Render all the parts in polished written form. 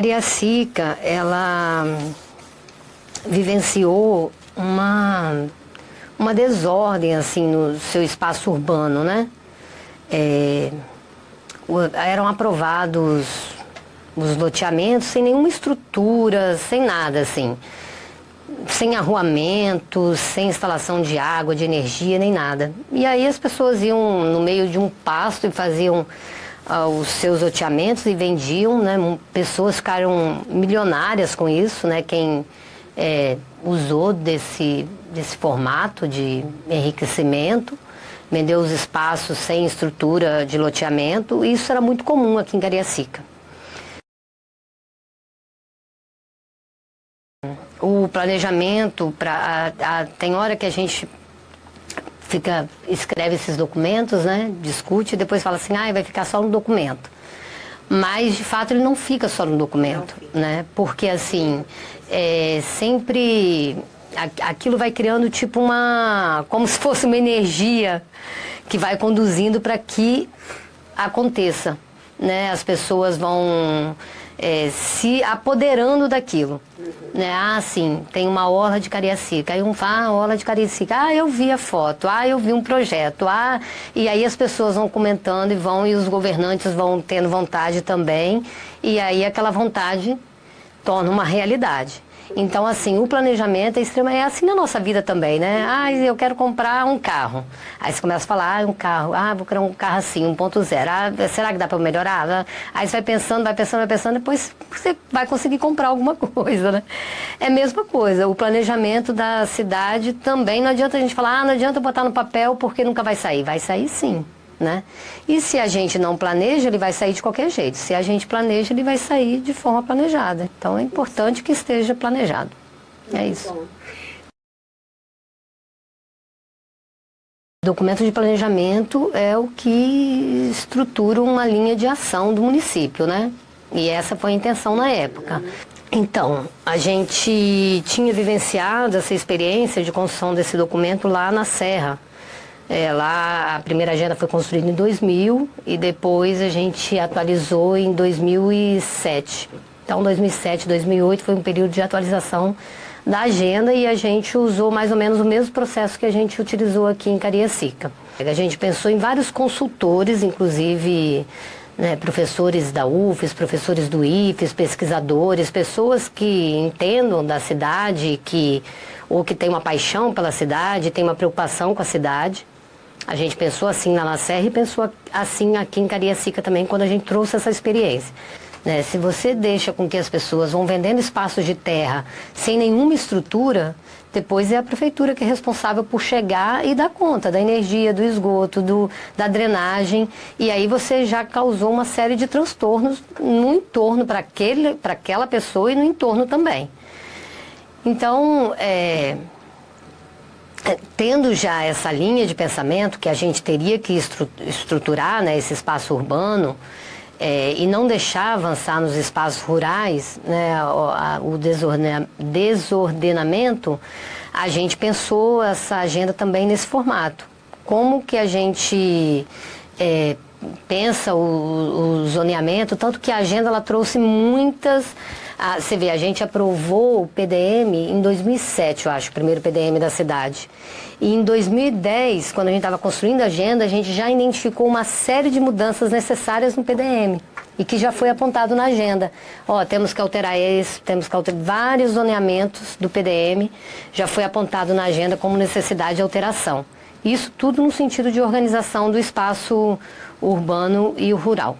Cariacica, ela vivenciou uma desordem, assim, no seu espaço urbano, né? Eram aprovados os loteamentos sem nenhuma estrutura, sem nada, assim. Sem arruamento, sem instalação de água, de energia, nem nada. E aí as pessoas iam no meio de um pasto e faziam os seus loteamentos e vendiam, né? Pessoas ficaram milionárias com isso, né? Quem usou desse formato de enriquecimento, vendeu os espaços sem estrutura de loteamento, e isso era muito comum aqui em Cariacica. O planejamento, tem hora que a gente escreve esses documentos, né, discute e depois fala assim, vai ficar só no documento. Mas, de fato, ele não fica só no documento, né, porque, assim, sempre aquilo vai criando tipo como se fosse uma energia que vai conduzindo para que aconteça, né, as pessoas vão se apoderando daquilo, né? Sim, tem uma orla de Cariacica, aí orla de Cariacica, eu vi a foto, eu vi um projeto, e aí as pessoas vão comentando e os governantes vão tendo vontade também, e aí aquela vontade torna uma realidade. Então, assim, o planejamento é assim na nossa vida também, né? Eu quero comprar um carro. Aí você começa a falar, um carro, vou querer um carro assim, 1.0. Será que dá para melhorar? Aí você vai pensando, depois você vai conseguir comprar alguma coisa, né? É a mesma coisa, o planejamento da cidade também, não adianta a gente falar, não adianta botar no papel porque nunca vai sair. Vai sair sim, né? E se a gente não planeja, ele vai sair de qualquer jeito. Se a gente planeja, ele vai sair de forma planejada. Então é importante que esteja planejado. É isso. O documento de planejamento é o que estrutura uma linha de ação do município, né? E essa foi a intenção na época. Então, a gente tinha vivenciado essa experiência de construção desse documento lá na Serra. Lá a primeira agenda foi construída em 2000 e depois a gente atualizou em 2007. Então 2007, 2008 foi um período de atualização da agenda e a gente usou mais ou menos o mesmo processo que a gente utilizou aqui em Cariacica. A gente pensou em vários consultores, inclusive, né, professores da UFES, professores do IFES, pesquisadores, pessoas que entendam da cidade, ou que têm uma paixão pela cidade, têm uma preocupação com a cidade. A gente pensou assim lá na Serra e pensou assim aqui em Cariacica também, quando a gente trouxe essa experiência. Né? Se você deixa com que as pessoas vão vendendo espaços de terra sem nenhuma estrutura, depois é a prefeitura que é responsável por chegar e dar conta da energia, do esgoto, da drenagem, e aí você já causou uma série de transtornos no entorno para aquela pessoa e no entorno também. Então, tendo já essa linha de pensamento que a gente teria que estruturar, né, esse espaço urbano e não deixar avançar nos espaços rurais, né, o desordenamento, a gente pensou essa agenda também nesse formato. Como que a gente pensa o zoneamento, tanto que a agenda ela trouxe muitas... Você vê, a gente aprovou o PDM em 2007, eu acho, o primeiro PDM da cidade. E em 2010, quando a gente estava construindo a agenda, a gente já identificou uma série de mudanças necessárias no PDM e que já foi apontado na agenda. Temos que alterar temos que alterar vários zoneamentos do PDM, já foi apontado na agenda como necessidade de alteração. Isso tudo no sentido de organização do espaço urbano e o rural.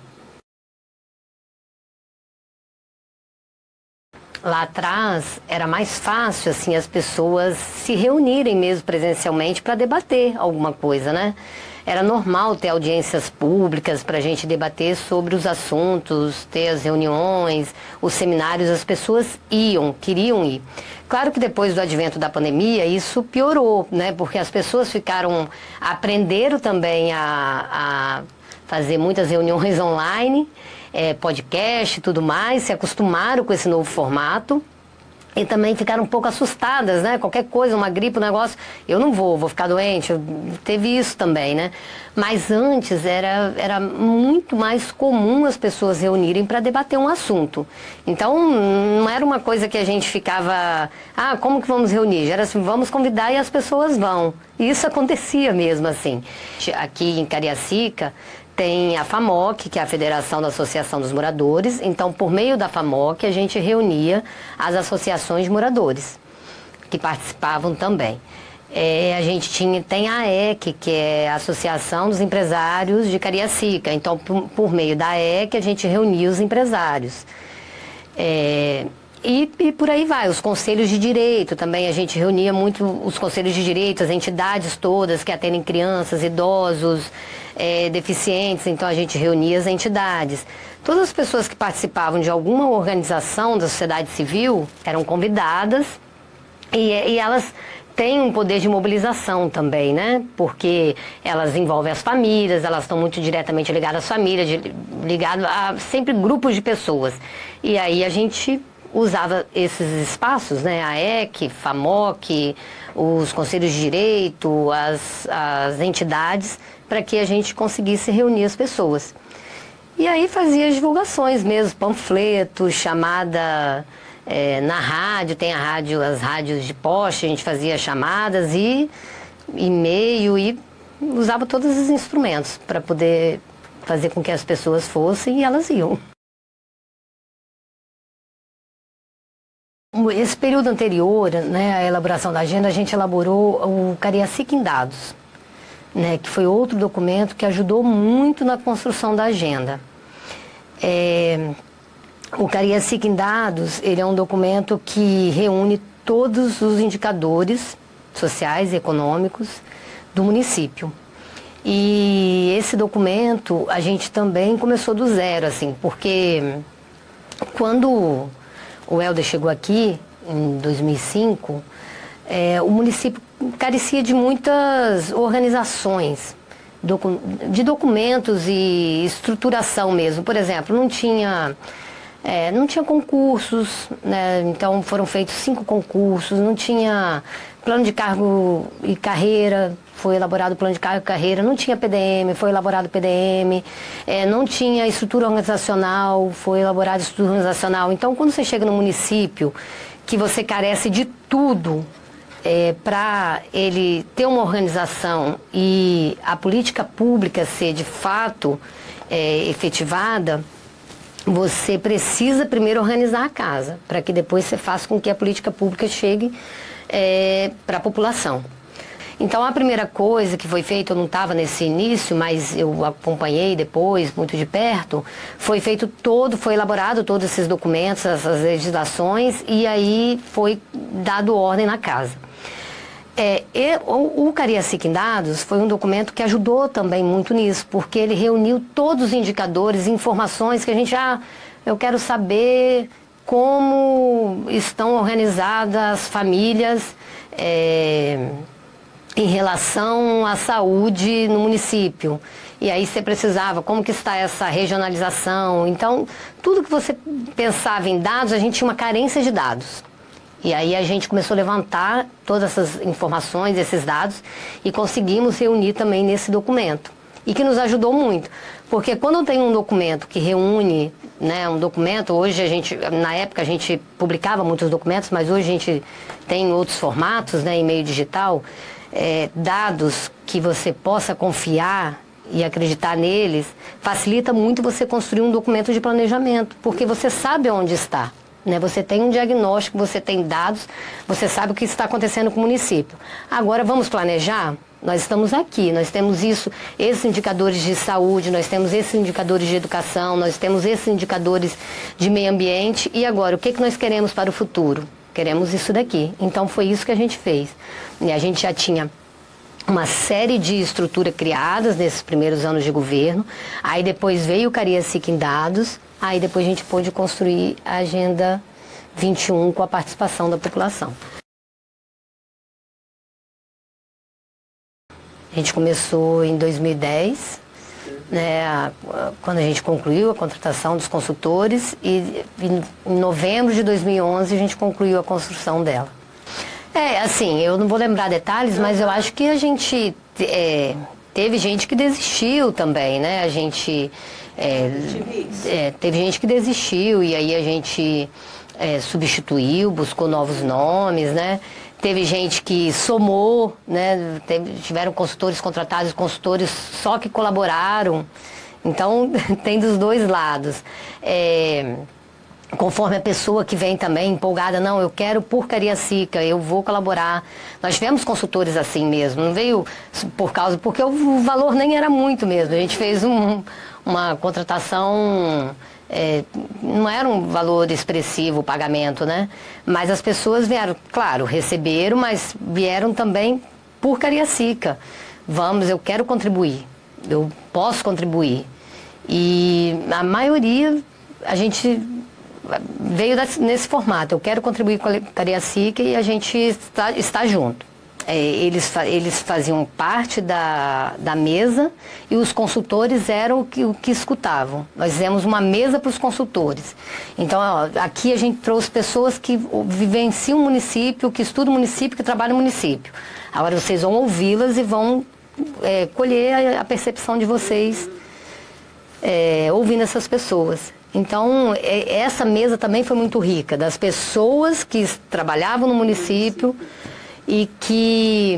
Lá atrás era mais fácil assim as pessoas se reunirem mesmo presencialmente para debater alguma coisa, né? Era normal ter audiências públicas para a gente debater sobre os assuntos, ter as reuniões, os seminários, as pessoas queriam ir. Claro que depois do advento da pandemia isso piorou, né? Porque as pessoas aprenderam também a fazer muitas reuniões online, podcast e tudo mais, se acostumaram com esse novo formato. e também ficaram um pouco assustadas, né? Qualquer coisa, uma gripe, um negócio, eu não vou ficar doente, teve isso também, né? Mas antes era muito mais comum as pessoas reunirem para debater um assunto. Então, não era uma coisa que a gente ficava, como que vamos reunir? Já era assim, vamos convidar e as pessoas vão. E isso acontecia mesmo assim. Aqui em Cariacica, tem a FAMOC, que é a Federação da Associação dos Moradores. Então, por meio da FAMOC, a gente reunia as associações de moradores, que participavam também. A gente tem a AEC, que é a Associação dos Empresários de Cariacica. Então, por meio da AEC, a gente reunia os empresários. E por aí vai, os conselhos de direito também, a gente reunia muito os conselhos de direito, as entidades todas que atendem crianças, idosos, deficientes, então a gente reunia as entidades. Todas as pessoas que participavam de alguma organização da sociedade civil eram convidadas e elas têm um poder de mobilização também, né? Porque elas envolvem as famílias, elas estão muito diretamente ligadas às famílias, ligadas a sempre grupos de pessoas. E aí a gente usava esses espaços, né? A EC, FAMOC, os conselhos de direito, as entidades, para que a gente conseguisse reunir as pessoas. E aí fazia as divulgações mesmo, panfletos, chamada na rádio, tem as rádios de poste, a gente fazia chamadas e e-mail e usava todos os instrumentos para poder fazer com que as pessoas fossem e elas iam. Esse período anterior, né, à elaboração da agenda, a gente elaborou o Cariacica em Dados, né, que foi outro documento que ajudou muito na construção da agenda. O Cariacica em Dados, ele é um documento que reúne todos os indicadores sociais e econômicos do município. E esse documento a gente também começou do zero, assim, porque quando o Helder chegou aqui, em 2005, o município carecia de muitas organizações, de documentos e estruturação mesmo. Por exemplo, não tinha concursos, né? Então foram feitos 5 concursos, não tinha plano de cargo e carreira, foi elaborado o plano de cargo e carreira, não tinha PDM, foi elaborado o PDM, não tinha estrutura organizacional, foi elaborada a estrutura organizacional. Então, quando você chega no município, que você carece de tudo para ele ter uma organização e a política pública ser de fato efetivada, você precisa primeiro organizar a casa, para que depois você faça com que a política pública chegue para a população. Então, a primeira coisa que foi feita, eu não estava nesse início, mas eu acompanhei depois, muito de perto, foi elaborado todos esses documentos, essas legislações, e aí foi dado ordem na casa. O Cariacica em Dados foi um documento que ajudou também muito nisso, porque ele reuniu todos os indicadores e informações que a gente eu quero saber como estão organizadas as famílias em relação à saúde no município. E aí você precisava, como que está essa regionalização? Então, tudo que você pensava em dados, a gente tinha uma carência de dados. E aí a gente começou a levantar todas essas informações, esses dados, e conseguimos reunir também nesse documento. E que nos ajudou muito, porque quando tem um documento que reúne, né, um documento, hoje na época a gente publicava muitos documentos, mas hoje a gente tem outros formatos, né, em meio digital, dados que você possa confiar e acreditar neles, facilita muito você construir um documento de planejamento, porque você sabe onde está. Né? Você tem um diagnóstico, você tem dados, você sabe o que está acontecendo com o município. Agora vamos planejar? Nós estamos aqui, nós temos esses indicadores de saúde, nós temos esses indicadores de educação, nós temos esses indicadores de meio ambiente e agora, o que nós queremos para o futuro? Queremos isso daqui. Então foi isso que a gente fez. E a gente já tinha uma série de estruturas criadas nesses primeiros anos de governo, aí depois veio o Cariacica em Dados, aí depois a gente pôde construir a Agenda 21 com a participação da população. A gente começou em 2010, né, quando a gente concluiu a contratação dos consultores e em novembro de 2011 a gente concluiu a construção dela. Assim, eu não vou lembrar detalhes, mas eu acho que a gente teve gente que desistiu também, né? A gente teve gente que desistiu e aí a gente substituiu, buscou novos nomes, né? Teve gente que somou, né? Tiveram consultores contratados, consultores só que colaboraram. Então, tem dos dois lados. Conforme a pessoa que vem também empolgada, não, eu quero por Cariacica, eu vou colaborar. Nós tivemos consultores assim mesmo, não veio porque o valor nem era muito mesmo. A gente fez uma contratação, não era um valor expressivo o pagamento, né? Mas as pessoas vieram, claro, receberam, mas vieram também por Cariacica. Vamos, eu quero contribuir, eu posso contribuir. E a maioria, a gente veio nesse formato, eu quero contribuir com a Cariacica e a gente está junto. Eles faziam parte da mesa e os consultores eram o que escutavam. Nós fizemos uma mesa para os consultores. Então, aqui a gente trouxe pessoas que vivenciam o município, que estudam o município, que trabalham no município. Agora vocês vão ouvi-las e vão colher a percepção de vocês ouvindo essas pessoas. Então, essa mesa também foi muito rica, das pessoas que trabalhavam no município e que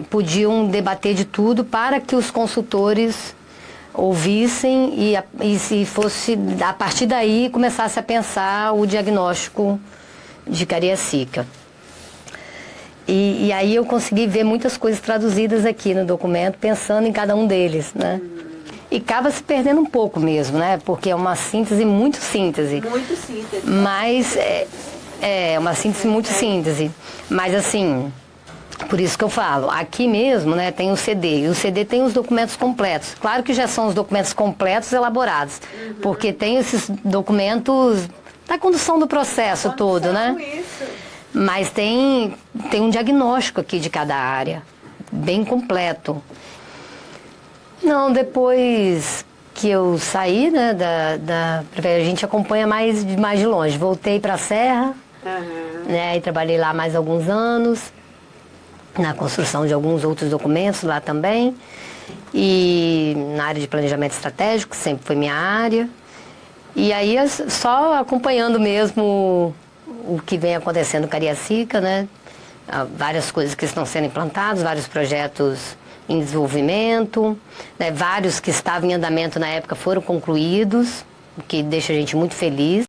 podiam debater de tudo para que os consultores ouvissem e se fosse, a partir daí, começasse a pensar o diagnóstico de Cariacica. E aí eu consegui ver muitas coisas traduzidas aqui no documento, pensando em cada um deles, né? E acaba se perdendo um pouco mesmo, né? Porque é uma síntese, muito síntese. Muito síntese. Mas uma síntese, muito síntese. Mas assim, por isso que eu falo, aqui mesmo, né, tem o CD. E o CD tem os documentos completos. Claro que já são os documentos completos elaborados. Porque tem esses documentos da condução do processo todo, né? Isso. Mas tem um diagnóstico aqui de cada área, bem completo. Não, depois que eu saí, né, a gente acompanha mais de longe. Voltei para a Serra, né, e trabalhei lá mais alguns anos, na construção de alguns outros documentos lá também. E na área de planejamento estratégico, sempre foi minha área. E aí só acompanhando mesmo o que vem acontecendo em Cariacica, né? Várias coisas que estão sendo implantadas, vários projetos em desenvolvimento, né? Vários que estavam em andamento na época foram concluídos, o que deixa a gente muito feliz.